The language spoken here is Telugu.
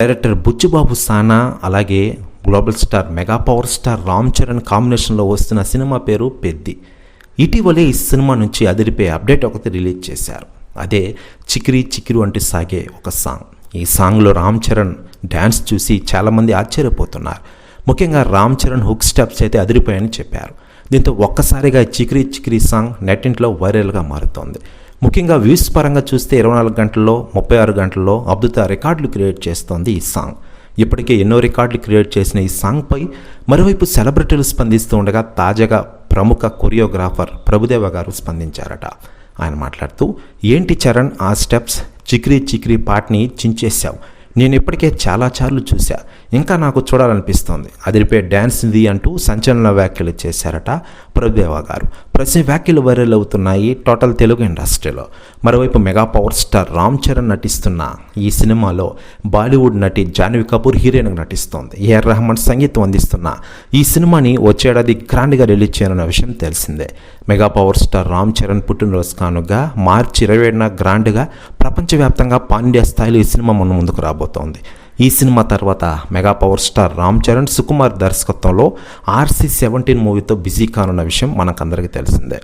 డైరెక్టర్ బుచ్చిబాబు సానా అలాగే global star mega power star Ram Charan కాంబినేషన్లో వస్తున్న సినిమా పేరు పెద్ది. ఇటీవలే ఈ సినిమా నుంచి అదిరిపోయే అప్డేట్ ఒకటి రిలీజ్ చేశారు. అదే చికిరి చికిరు అంటూ సాగే ఒక సాంగ్. ఈ సాంగ్లో రామ్ చరణ్ డ్యాన్స్ చూసి చాలామంది ఆశ్చర్యపోతున్నారు. ముఖ్యంగా రామ్ చరణ్ హుక్ స్టెప్స్ అయితే అదిరిపోయాయని చెప్పారు. దీంతో ఒక్కసారిగా చికిరి చికిరి సాంగ్ నెట్టింట్లో వైరల్గా మారుతోంది. ముఖ్యంగా వ్యూస్ పరంగా చూస్తే 24 గంటల్లో 36 గంటల్లో అద్భుత రికార్డులు క్రియేట్ చేస్తోంది ఈ సాంగ్. ఇప్పటికే ఎన్నో రికార్డులు క్రియేట్ చేసిన ఈ సాంగ్పై మరోవైపు సెలబ్రిటీలు స్పందిస్తూ ఉండగా తాజాగా ప్రముఖ కొరియోగ్రాఫర్ ప్రభుదేవ గారు స్పందించారట. ఆయన మాట్లాడుతూ, ఏంటి చరణ్ ఆ స్టెప్స్, చిక్రీ చిక్రీ పాటని చించేశావు. నేను ఇప్పటికే చాలాసార్లు చూసా, ఇంకా నాకు చూడాలనిపిస్తోంది. అదిరిపోయే డ్యాన్స్ ఇది అంటూ సంచలన వ్యాఖ్యలు చేశారట ప్రభుదేవ గారు. ప్రతి వ్యాఖ్యలు వైరల్ అవుతున్నాయి టోటల్ తెలుగు ఇండస్ట్రీలో. మరోవైపు mega power star Ram Charan నటిస్తున్న ఈ సినిమాలో బాలీవుడ్ నటి జాన్వీ కపూర్ హీరోయిన్గా నటిస్తోంది. ఏఆర్ రెహమాన్ సంగీతం అందిస్తున్న ఈ సినిమాని వచ్చేడాది గ్రాండ్గా రిలీజ్ చేయనున్న విషయం తెలిసిందే. Mega power star Ram Charan పుట్టినరోజు కానుగా మార్చి 27న గ్రాండ్గా ప్రపంచవ్యాప్తంగా పాన్ ఇండియా స్థాయిలో ఈ సినిమా మన ముందుకు రాబోతోంది. ఈ సినిమా తర్వాత mega power star Ram Charan Sukumar దర్శకత్వంలో RC-17 మూవీతో బిజీ కానున్న విషయం మనకందరికీ తెలిసిందే.